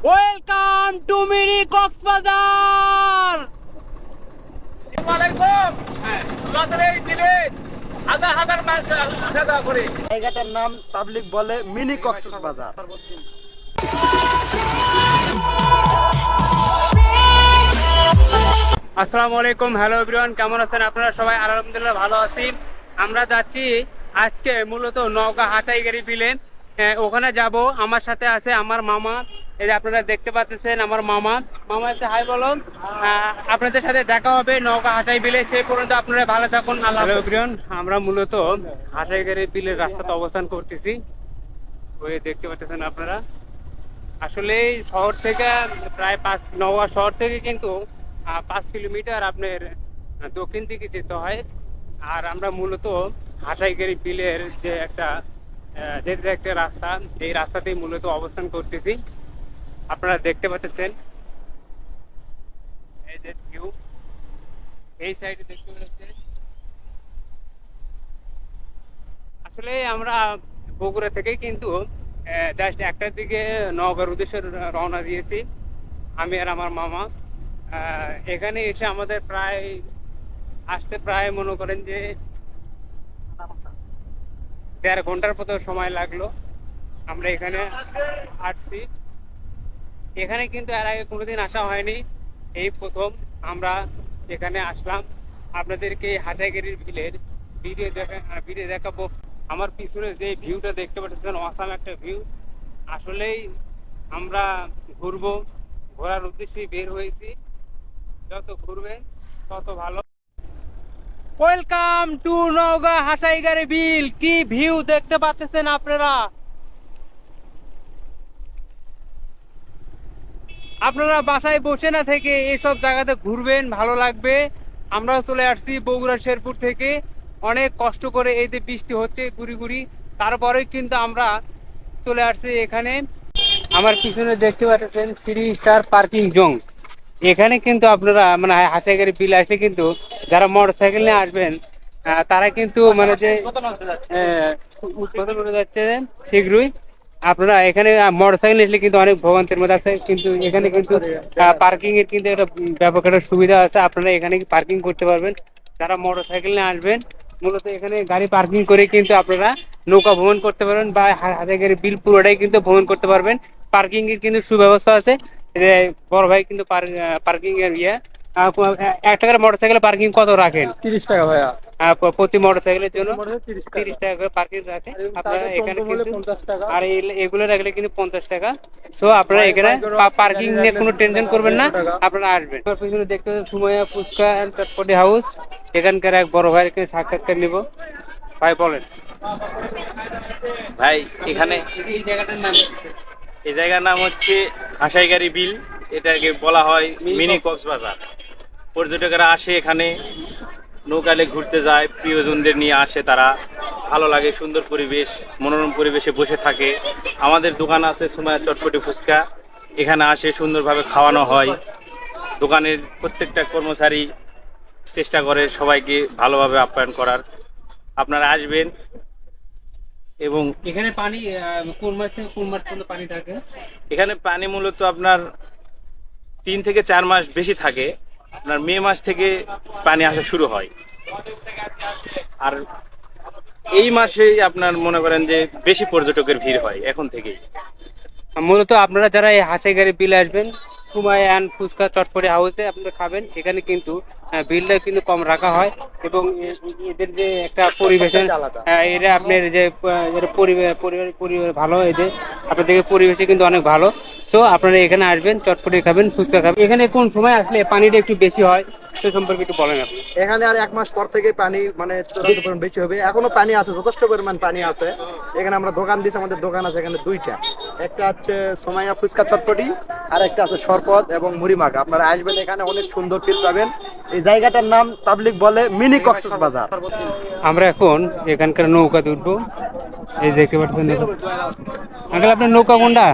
Welcome to mini Cox's Bazar. জায়গাটার নাম public বলে মিনি কক্সবাজার। আসসালামু আলাইকুম, হ্যালো এভরিওয়ান, কেমন আছেন আপনারা সবাই? আলহামদুলিল্লাহ ভালো আছি। আমরা যাচ্ছি আজকে মূলত নওগাঁ হাটাইগাড়ি বিলে। ওখানে যাব। আমার সাথে আছে আমার মামা। এই যে আপনারা দেখতে পাচ্ছেন আমার মামা। মামা একটা হাই বলো। আপনাদের সাথে দেখা হবে নওগাঁ হাটাই বিলে। সেই পর্যন্ত আপনারা ভালো থাকুন। হ্যালো এভরিওয়ান, আমরা মূলত হাটাইগাড়ি বিলের রাস্তাতে অবস্থান করতেছি। ওই দেখতে পাচ্ছেন আপনারা। আসলে শহর থেকে প্রায় নওগাঁ শহর থেকে কিন্তু 5 কিলোমিটার আপনার দক্ষিণ দিকে যেতে হয়। আর আমরা মূলত হাটাইগাড়ি বিলের যে যেতে একটা রাস্তা, এই রাস্তাতেই মূলত অবস্থান করতেছি। আপনারা দেখতে পাচ্ছেন এই যে ভিউ, এই সাইডে দেখতে পাচ্ছেন। আসলে আমরা বগুড়া থেকে কিন্তু জাস্ট একটার দিকে নওগাঁর উদ্দেশ্যে রওনা দিয়েছি, আমি আর আমার মামা। এখানে এসে আমাদের আসতে প্রায় মনে করেন যে 1.5 ঘন্টার মতো সময় লাগলো। আমরা এখানে আসছি। এখানে কিন্তু এর আগে কোনোদিন আসা হয়নি, এই প্রথম আমরা এখানে আসলাম। আপনাদেরকে হাটাইগাড়ির বিলের ভিডিও দেখাবো। আমার পিছনে যে ভিউটা দেখতে পাচ্ছেন, অসাম একটা ভিউ। আসলেই আমরা ঘোরার উদ্দেশ্যে বের হয়েছি। যত ঘুরবেন তত ভালো। ওয়েলকাম টু নওগাঁ হাটাইগাড়ি বিল। কি ভিউ দেখতে পাচ্ছেন আপনারা। আপনারা বাসায় বসে না থেকে এইসব জায়গাতে ঘুরবেন, ভালো লাগবে। আমরা চলে আসছি বগুড়া শেরপুর থেকে। অনেক কষ্ট করে এই যে বৃষ্টি হচ্ছে গুড়ি গুড়ি, তারপরেই কিন্তু আমরা চলে আসছি এখানে। আমার পিছনে দেখতে পাচ্ছেন 3 স্টার পার্কিং জোন। এখানে কিন্তু আপনারা মানে হাটাইগাড়ি বিল আসলে কিন্তু যারা মোটর সাইকেল নিয়ে আসবেন তারা কিন্তু মানে যে উদ্বোধন করে যাচ্ছে শীঘ্রই। আপনারা এখানে মোটর সাইকেল আসলে কিন্তু অনেক ভোগান্তির মধ্যে আছে, কিন্তু এখানে কিন্তু পার্কিং এর কিন্তু একটা ব্যাপক একটা সুবিধা আছে। আপনারা এখানে পার্কিং করতে পারবেন। যারা মোটর সাইকেল নিয়ে আসবেন মূলত এখানে গাড়ি পার্কিং করে কিন্তু আপনারা নৌকা ভ্রমণ করতে পারবেন, বা হাটাইগাড়ি বিল পুরোটাই কিন্তু ভ্রমণ করতে পারবেন। পার্কিং এর কিন্তু সুব্যবস্থা আছে। বড় ভাই কিন্তু পার্কিং এর একটা করে মোটরসাইকেল পার্কিং কত রাখেন? 30 টাকা ভাইয়া। প্রতি মোটরসাইকেলের জন্য 30 30 টাকা করে পার্কিং রাখে আপনারা এখানে কিন্তু। 50 টাকা। আর এগুলো রাখলে কিন্তু 50 টাকা। সো আপনারা এখানে পার্কিং নিয়ে কোনো টেনশন করবেন না, আপনারা আসবেন। আমার পিছনে দেখতে পাচ্ছেন সুমাইয়া ফুচকা এন্ড চটপটি হাউস। এখানকার এক বড় ভাইয়ের এখানে সাক্ষাৎকার নিব। ভাই বলেন। ভাই এখানে এই জায়গাটার নাম কি? এই জায়গার নাম হচ্ছে হাটাইগাড়ি বিল। এটাকে বলা হয় মিনি কক্সবাজার। পর্যটকেরা আসে এখানে, নৌকালে ঘুরতে যায়, প্রিয়জনদের নিয়ে আসে। তারা ভালো লাগে, সুন্দর পরিবেশ, মনোরম পরিবেশে বসে থাকে। আমাদের দোকান আছে সুমাইয়া চটপটি ফুচকা। এখানে আসে সুন্দরভাবে খাওয়ানো হয়। দোকানের প্রত্যেকটা কর্মচারী চেষ্টা করে সবাইকে ভালোভাবে আপ্যায়ন করার। আপনারা আসবেন। এবং এখানে পানি কোন মাস থেকে কোন মাস পর্যন্ত পানি থাকে? এখানে পানি মূলত আপনার 3 থেকে 4 মাস বেশি থাকে। আপনার মে মাস থেকে পানি আসা শুরু হয়। আর এই মাসেই আপনার মনে করেন যে বেশি পর্যটকের ভিড় হয় এখন থেকেই। মূলত আপনারা যারা এই হাটাইগাড়ি বিলে আসবেন, সুমাইয়া অ্যান্ড ফুচকা চটপটি হাউসে আপনারা খাবেন। এখানে কিন্তু বিলটা কিন্তু কম রাখা হয়, এবং এদের যে একটা পরিবেশের এরা আপনার যে পরিবার ভালো, এদের আপনাদের পরিবেশে কিন্তু অনেক ভালো। সো আপনারা এখানে আসবেন, চটপটি খাবেন, ফুচকা খাবেন। এখানে কোন সময় আসলে পানিটা একটু বেশি হয় সে সম্পর্কে একটু বলেন আপনি। এখানে আর 1 মাস পর থেকে পানি মানে চূড়ান্ত পরিমাণ বেশি হবে। এখনো পানি আছে, যথেষ্ট পরিমাণ পানি আছে। এখানে আমরা দোকান দিয়েছি, আমাদের দোকান আছে এখানে 2টা। একটা হচ্ছে সুমাইয়া ফুচকা চটপটি, আর একটা আছে শরবত এবং মুড়ি মাখা। আপনারা আসবেন, এখানে অনেক সুন্দর ফিল পাবেন। এই জায়গাটার নাম পাবলিক বলে মিনি কক্সবাজার। আমরা এখন এখানকার নৌকাতে উঠবো। এই দেখতে পাচ্ছেন আঙ্কেল, আপনার নৌকা কোনটা?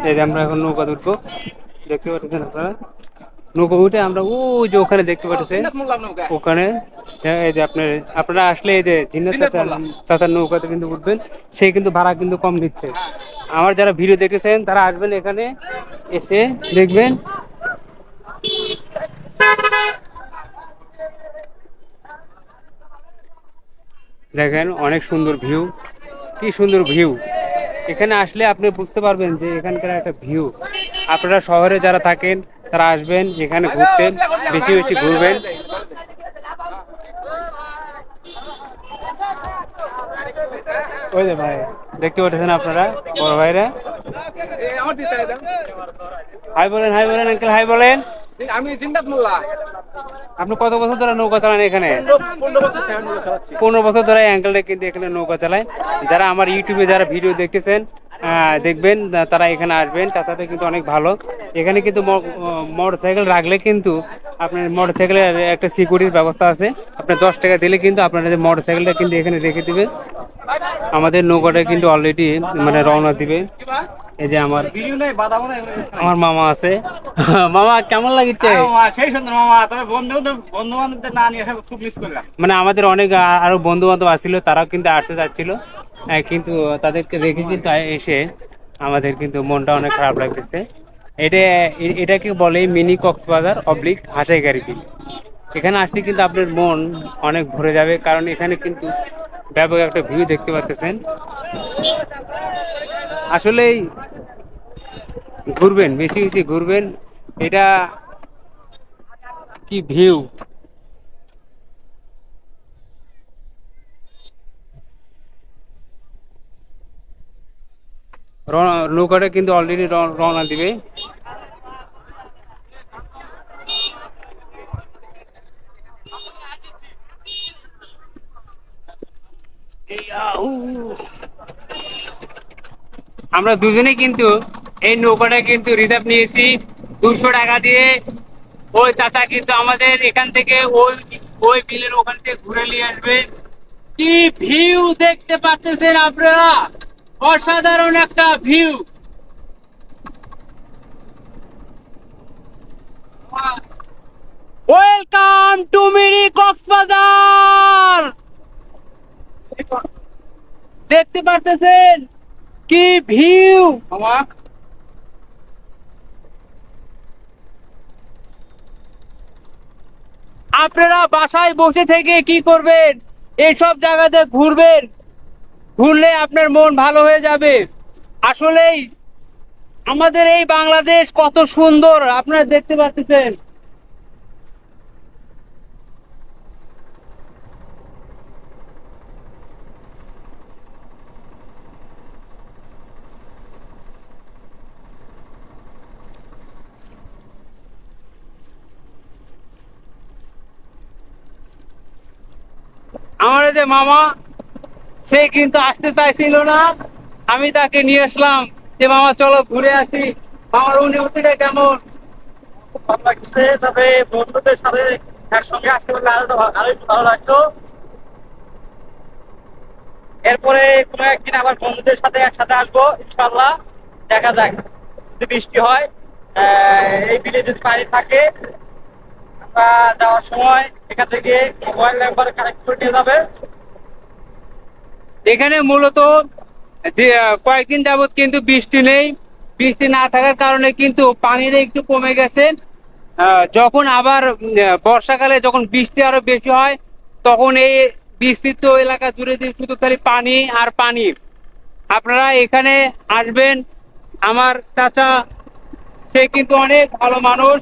এই যে আমরা এখন নৌকাতে উঠবো, দেখতে পাচ্ছেন আপনারা। নৌকা উঠে আমরা ওই যে ওখানে দেখতে পাচ্ছেন, ওখানে এই যে আপনারা আসলে এই যে জিন্নাত চাচার নৌকাতে কিন্তু উঠবেন, সে কিন্তু ভাড়া কিন্তু কম দিচ্ছে। আমার যারা ভিডিও দেখেছেন তারা আসবেন এখানে, এসে দেখবেন। দেখেন অনেক সুন্দর ভিউ, কি সুন্দর ভিউ। এখানে আসলে আপনি বুঝতে পারবেন যে এখানকার একটা ভিউ। আপনারা শহরে যারা থাকেন তারা আসবেন এখানে ঘুরতে, বেশি বেশি ঘুরবেন। ওই যে ভাই দেখতে পাচ্ছেন আপনারা বড় ভাইরা, হাই বলেন, হাই বলেন আঙ্কেল, হাই বলেন। আমি জিন্দাত মোল্লা। আপনি কত বছর ধরে নৌকা চালান এখানে? 15 বছর থেকে নৌকা চালাচ্ছি। 15 বছর ধরে আঙ্কেলটা কিন্তু এখানে নৌকা চালায়। যারা আমার ইউটিউবে যারা ভিডিও দেখতেছেন দেখবেন, তারা এখানে আসবেন। চাচাটা কিন্তু অনেক ভালো। এখানে কিন্তু মোটরসাইকেল রাখলে কিন্তু আপনার মোটরসাইকেলের একটা সিকিউরিটির ব্যবস্থা আছে। আপনি 10 টাকা দিলে কিন্তু আপনার মোটরসাইকেলটা কিন্তু এখানে রেখে দিবে। আমাদের নৌকাটা কিন্তু অলরেডি মানে রওনা দিবে। এই যে আমার মামা আছে। মামা কেমন লাগছে? সেই সুন্দর মামা, তবে বন্ধু বান্ধবদের না নিয়ে খুব মিস করলাম। মানে আমাদের অনেক আরো বন্ধু বান্ধব আসছিল, তারাও কিন্তু আসতে যাচ্ছিল, কিন্তু তাদেরকে রেখে কিন্তু এসে আমাদের কিন্তু মনটা অনেক খারাপ লাগতেছে। এটাকে বলে মিনি কক্সবাজার অবলিক হাসাইগাড়ি বিল। এখানে আসলে কিন্তু আপনার মন অনেক ভরে যাবে, কারণ এখানে কিন্তু ব্যাপক একটা ভিউ দেখতে পাচ্ছেন। আসলেই ঘুরবেন, বেশি বেশি ঘুরবেন। এটা কি ভিউ! নৌকাটা কিন্তু অলরেডি রওনা দিবে। আমরা দুজনে কিন্তু এই নৌকাটা কিন্তু রিজার্ভ নিয়েছি 200 টাকা দিয়ে। ওই চাচা কিন্তু আমাদের এখান থেকে ওই বিলের ওখান থেকে ঘুরে নিয়ে আসবে। কি ভিউ দেখতে পাচ্ছেন আপনারা! অসাধারণ একটা view. Welcome to mini Cox's Bazar. দেখতে পাচ্ছেন কি ভিউ! আপনারা বাসায় বসে থেকে কি করবেন? এইসব জায়গাতে ঘুরবেন, ঘুরলে আপনার মন ভালো হয়ে যাবে। আসলেই আমাদের এই বাংলাদেশ কত সুন্দর আপনারা দেখতে পাচ্ছেন। আমার এই যে মামা, সে কিন্তু আসতে চাইছিল না, আমি তাকে নিয়ে আসলাম যে মামা চলো ঘুরে আসি। আমার অনুভূতিটা কেমন? ভালো লাগছে, তবে বন্ধুদের সাথে একসঙ্গে আসতে পারলে আরো একটু ভালো লাগতো। এরপরে কোনো একদিন আবার বন্ধুদের সাথে একসাথে আসবো ইনশাল্লাহ। দেখা যাক, যদি বৃষ্টি হয়, এই বিলে যদি পানি থাকে, আমরা যাওয়ার সময় এখান থেকে মোবাইল নাম্বার কানেক্ট করে নিয়ে যাবে। এখানে মূলত কয়েকদিন যাবত কিন্তু বৃষ্টি নেই। বৃষ্টি না থাকার কারণে কিন্তু পানির একটু কমে গেছে। যখন আবার বর্ষাকালে যখন বৃষ্টি আরো বেশি হয়, তখন এই বিস্তৃত এলাকা জুড়ে দিয়ে শুধু খালি পানি আর পানি। আপনারা এখানে আসবেন। আমার চাচা, সে কিন্তু অনেক ভালো মানুষ।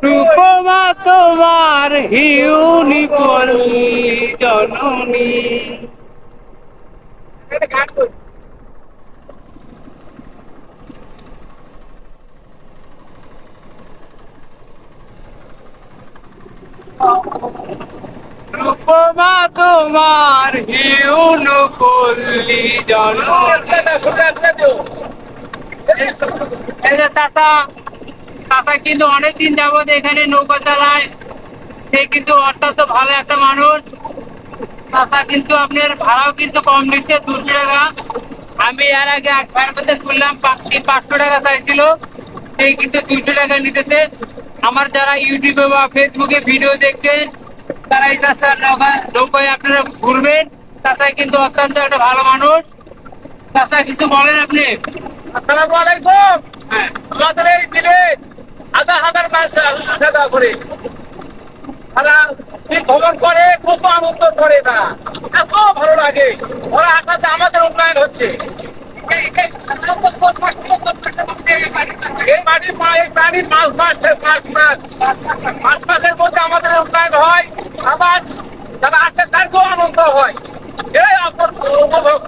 রূপমা তোমার হিউনি পল্লী জননী। রূপমা তোমার হিউনি পল্লী জননী। এই যে চাচা চাচা কিন্তু অনেকদিন যাবত এখানে নৌকা চালায়, সে কিন্তু অত্যন্ত ভালো একটা মানুষ। চাচা কিন্তু আপনার ভাড়াও কিন্তু কম নিচ্ছে, 200 টাকা। আমি এর আগে একবার মধ্যে শুনলাম 500 টাকা চাইছিল, সেই কিন্তু 200 টাকা নিতেছে। আমার যারা ইউটিউবে বা ফেসবুকে ভিডিও দেখবেন তারা এই চাচার নৌকায় আপনারা ঘুরবেন। চাচা কিন্তু অত্যন্ত একটা ভালো মানুষ। চাচা কিছু বলেন আপনি? আসসালামু আলাইকুম। আমাদের এই বিলে হাজার হাজার মানুষ আসা যাওয়া করে, তারা কি ভ্রমণ করে, কত আনন্দ করে, না এত ভালো লাগে। ওরা আসাতে আমাদের উন্নয়ন হচ্ছে। এই মাটির প্রাণীর মাছ মাসের মধ্যে আমাদের উন্নয়ন হয়, আবার যারা আসে তাদেরকেও আনন্দ হয়। এই উপভোগ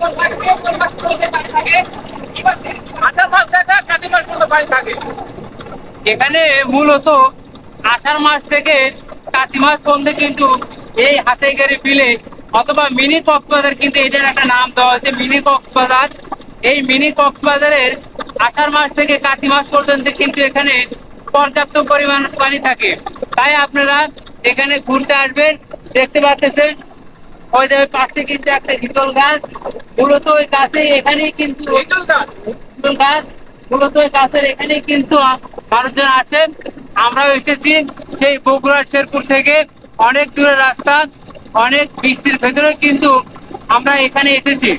আষাঢ় মাস থেকে কাতি মাস পর্যন্ত পানি থাকে। এখানে মূলত আষাঢ় মাস থেকে কাতি মাস পর্যন্ত কিন্তু এই হাসাইগাড়ি বিলে অথবা মিনি কক্সবাজার, কিন্তু এটার একটা নাম দেওয়া হয়েছে মিনি কক্সবাজার। এই মিনি কক্সবাজারের আষাঢ় মাস থেকে কাতি মাস পর্যন্ত কিন্তু এখানে পর্যাপ্ত পরিমাণ পানি থাকে। তাই আপনারা এখানে ঘুরতে আসবেন। দেখতে পাচ্ছেন ওই যে পাশে কিন্তু একটা হিতল গাছ, মূলত ওই গাছে এখানেই কিন্তু হিতল গাছ মূলত ওই গাছের এখানেই কিন্তু মানুষজন আসেন। আমরাও এসেছি সেই বগুড়ার শেরপুর থেকে, অনেক দূরের রাস্তা, অনেক বৃষ্টির ভেতরে কিন্তু আমরা এখানে এসেছি।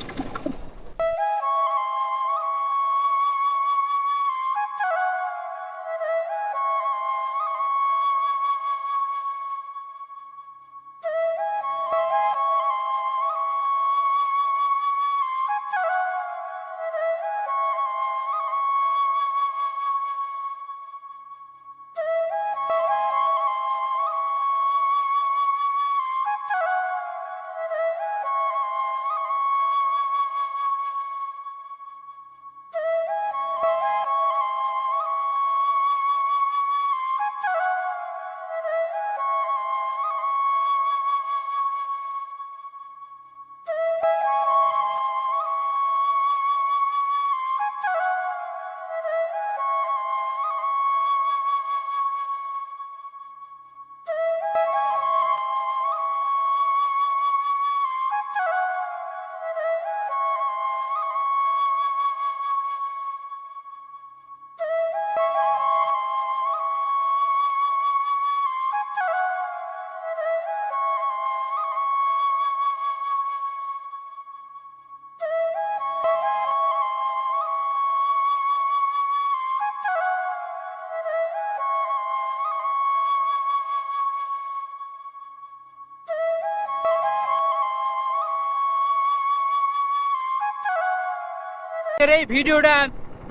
এই ভিডিওটা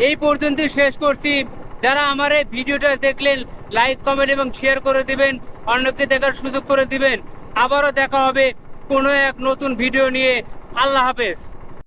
এই পর্যন্ত শেষ করছি। যারা আমার এই ভিডিওটা দেখলেন লাইক, কমেন্ট এবং শেয়ার করে দিবেন, অন্যকে দেখার সুযোগ করে দিবেন। আবারও দেখা হবে কোনো এক নতুন ভিডিও নিয়ে। আল্লাহ হাফেজ।